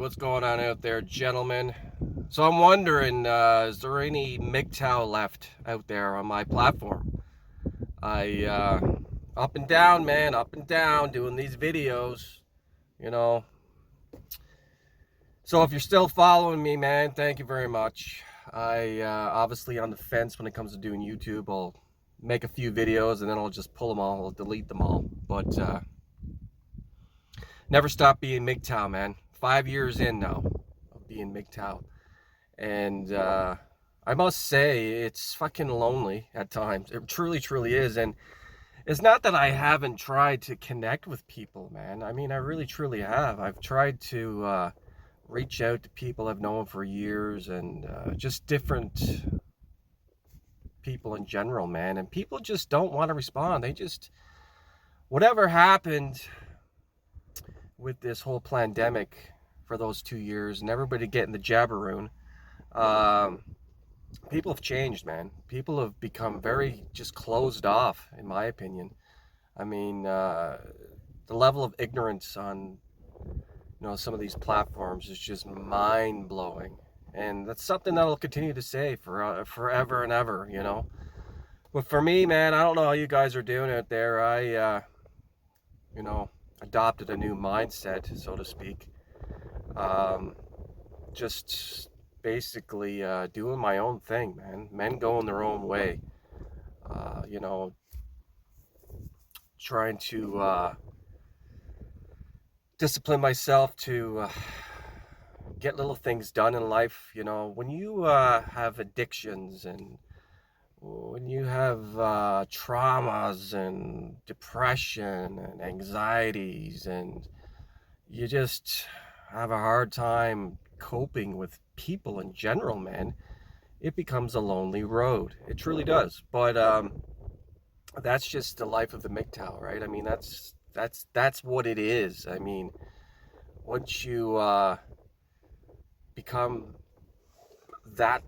what's going on out there, gentlemen? So I'm wondering, is there any MGTOW left out there on my platform? Up and down, man, up and down, doing these videos, you know. So if you're still following me, man, thank you very much. Obviously on the fence when it comes to doing YouTube. I'll make a few videos and then I'll just pull them all, I'll delete them all. But never stop being MGTOW, man. 5 years in now of being MGTOW. And I must say, it's fucking lonely at times. It truly, truly is. And it's not that I haven't tried to connect with people, man. I mean, I really, truly have. I've tried to reach out to people I've known for years and just different people in general, man. And people just don't want to respond. They just, whatever happened with this whole pandemic for those 2 years and everybody getting the jabberoon, people have changed, man. People have become very just closed off, in my opinion. I mean, the level of ignorance on, some of these platforms is just mind-blowing. And that's something that I'll continue to say for forever and ever, But for me, man, I don't know how you guys are doing out there. I, adopted a new mindset, so to speak. Just basically doing my own thing, man. Men going their own way. Trying to discipline myself to get little things done in life. When you have addictions and when you have traumas and depression and anxieties and you just have a hard time coping with people in general, man, it becomes a lonely road. It truly does. But that's just the life of the MGTOW, right? I mean, that's what it is. I mean, once you become that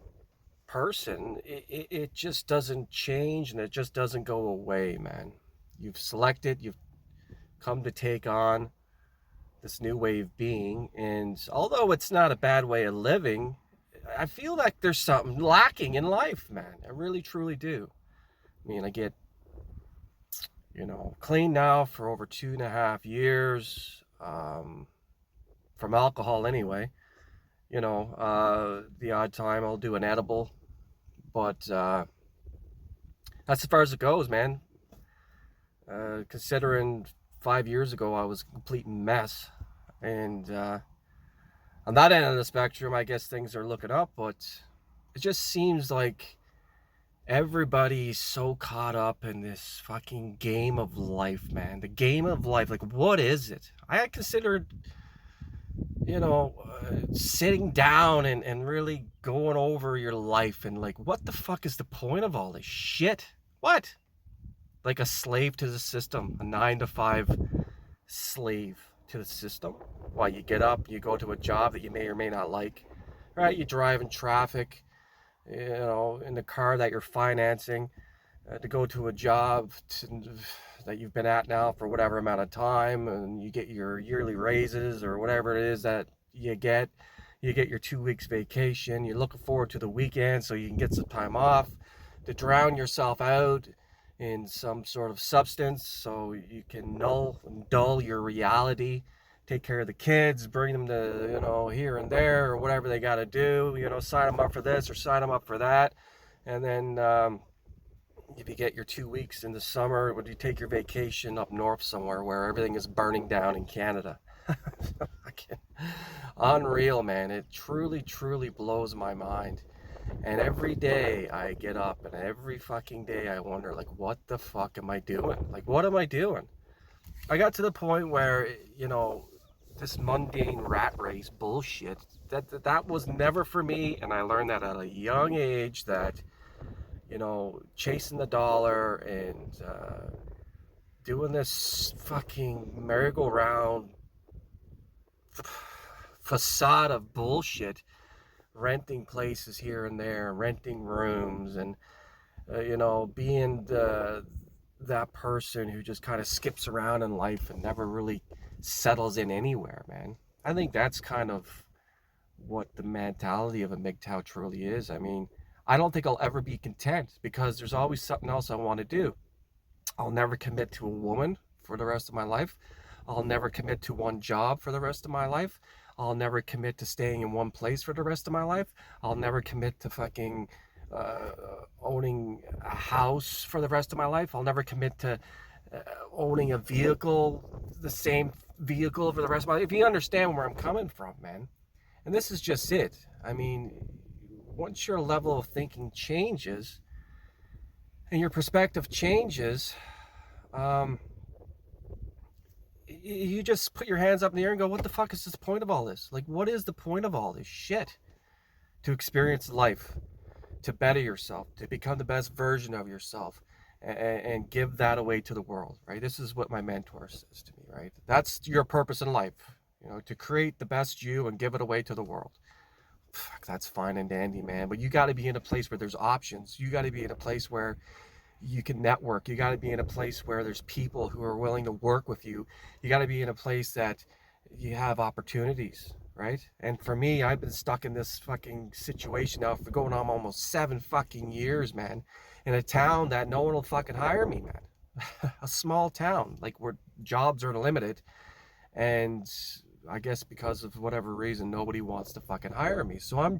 person, it just doesn't change and it just doesn't go away, man. You've selected, you've come to take on this new way of being, and although it's not a bad way of living, I feel like there's something lacking in life, man. I really truly do. I mean, I get clean now for over 2.5 years, from alcohol anyway. The odd time I'll do an edible, but that's as far as it goes, man. Considering 5 years ago I was a complete mess, and on that end of the spectrum, I guess things are looking up, but it just seems like everybody's so caught up in this fucking game of life, man. The game of life, like, what is it? I considered, sitting down and really going over your life and like, what the fuck is the point of all this shit? What? Like a slave to the system, a 9 to 5 slave to the system. Why, you get up, you go to a job that you may or may not like, right? You drive in traffic, in the car that you're financing, to go to a job that you've been at now for whatever amount of time, and you get your yearly raises or whatever it is that you get. You get your 2 weeks vacation. You're looking forward to the weekend so you can get some time off to drown yourself out in some sort of substance so you can dull your reality, take care of the kids, bring them to, here and there or whatever they got to do, sign them up for this or sign them up for that. And then if you get your 2 weeks in the summer, would you take your vacation up north somewhere where everything is burning down in Canada? Unreal, man. It truly, truly blows my mind. And every day I get up and every fucking day I wonder, like, what the fuck am I doing? Like, what am I doing? I got to the point where, this mundane rat race bullshit, that was never for me. And I learned that at a young age that, chasing the dollar and doing this fucking merry-go-round facade of bullshit, renting places here and there, renting rooms, and being that person who just kind of skips around in life and never really settles in anywhere, man. I think that's kind of what the mentality of a MGTOW truly is. I mean, I don't think I'll ever be content because there's always something else I want to do. I'll never commit to a woman for the rest of my life. I'll never commit to one job for the rest of my life. I'll never commit to staying in one place for the rest of my life. I'll never commit to fucking uh, owning a house for the rest of my life. I'll never commit to uh, owning a vehicle, the same vehicle for the rest of my life. If you understand where I'm coming from, man. And this is just it. I mean, once your level of thinking changes and your perspective changes, um, you just put your hands up in the air and go, what the fuck is the point of all this? Like, what is the point of all this shit? To experience life, to better yourself, to become the best version of yourself, and give that away to the world, right? This is what my mentor says to me, right? That's your purpose in life, you know, to create the best you and give it away to the world. Fuck, that's fine and dandy, man. But you got to be in a place where there's options. You got to be in a place where you can network. You got to be in a place where there's people who are willing to work with you. You got to be in a place that you have opportunities, right? And for me, I've been stuck in this fucking situation now for going on almost 7 fucking years, man, in a town that no one will fucking hire me, man. A small town, like where jobs are limited, and I guess because of whatever reason, nobody wants to fucking hire me. So I'm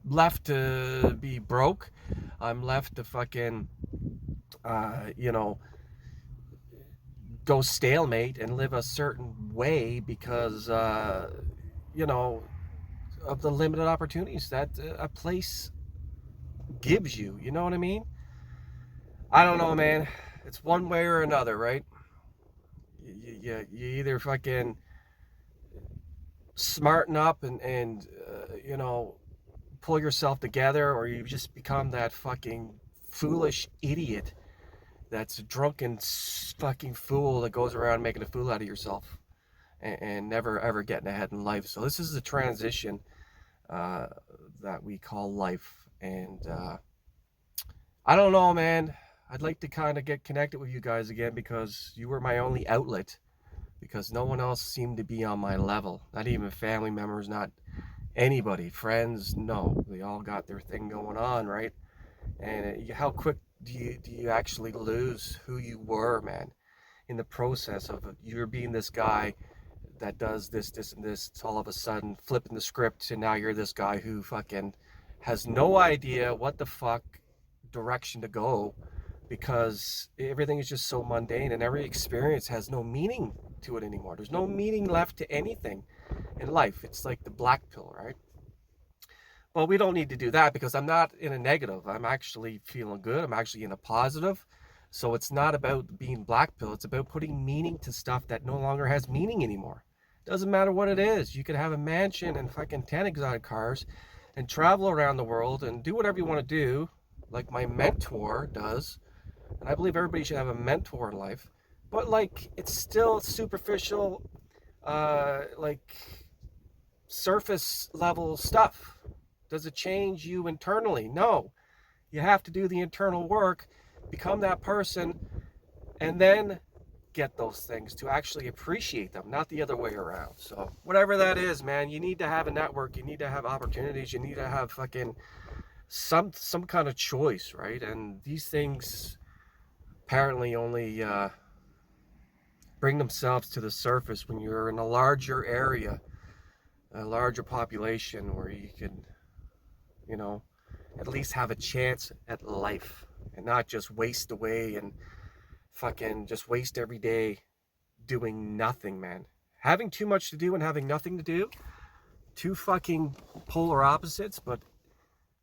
left to be broke. I'm left to fucking, you know, go stalemate and live a certain way because, you know, of the limited opportunities that a place gives you. You know what I mean? I don't know, man. It's one way or another, right? You either fucking smarten up and you know, pull yourself together, or you just become that fucking foolish idiot that's a drunken fucking fool that goes around making a fool out of yourself and never ever getting ahead in life. So this is the transition uh, that we call life. And I don't know, man. I'd like to kind of get connected with you guys again because you were my only outlet, because no one else seemed to be on my level. Not even family members, not anybody, friends. No, they all got their thing going on, right? And how quick do you actually lose who you were, man, in the process of you're being this guy that does this and this, all of a sudden flipping the script, and now you're this guy who fucking has no idea what the fuck direction to go, because everything is just so mundane and every experience has no meaning to it anymore. There's no meaning left to anything in life. It's like the black pill, right? Well, we don't need to do that because I'm not in a negative. I'm actually feeling good. I'm actually in a positive. So it's not about being black pill. It's about putting meaning to stuff that no longer has meaning anymore. Doesn't matter what it is. You could have a mansion and fucking 10 exotic cars and travel around the world and do whatever you want to do, like my mentor does. And I believe everybody should have a mentor in life. But like, it's still superficial, like surface level stuff. Does it change you internally? No. You have to do the internal work, become that person, and then get those things to actually appreciate them, not the other way around. So whatever that is, man, you need to have a network. You need to have opportunities. You need to have fucking some kind of choice, right? And these things apparently only bring themselves to the surface when you're in a larger area, a larger population where you can, you know, at least have a chance at life and not just waste away and fucking just waste every day doing nothing, man. Having too much to do and having nothing to do, two fucking polar opposites, but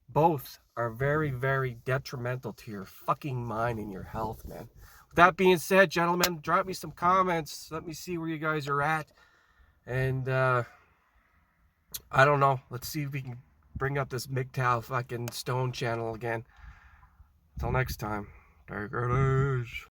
both are very, very detrimental to your fucking mind and your health, man. With that being said, gentlemen, drop me some comments. Let me see where you guys are at. And I don't know. Let's see if we can bring up this MGTOW fucking Stone channel again. Till next time. Take it easy.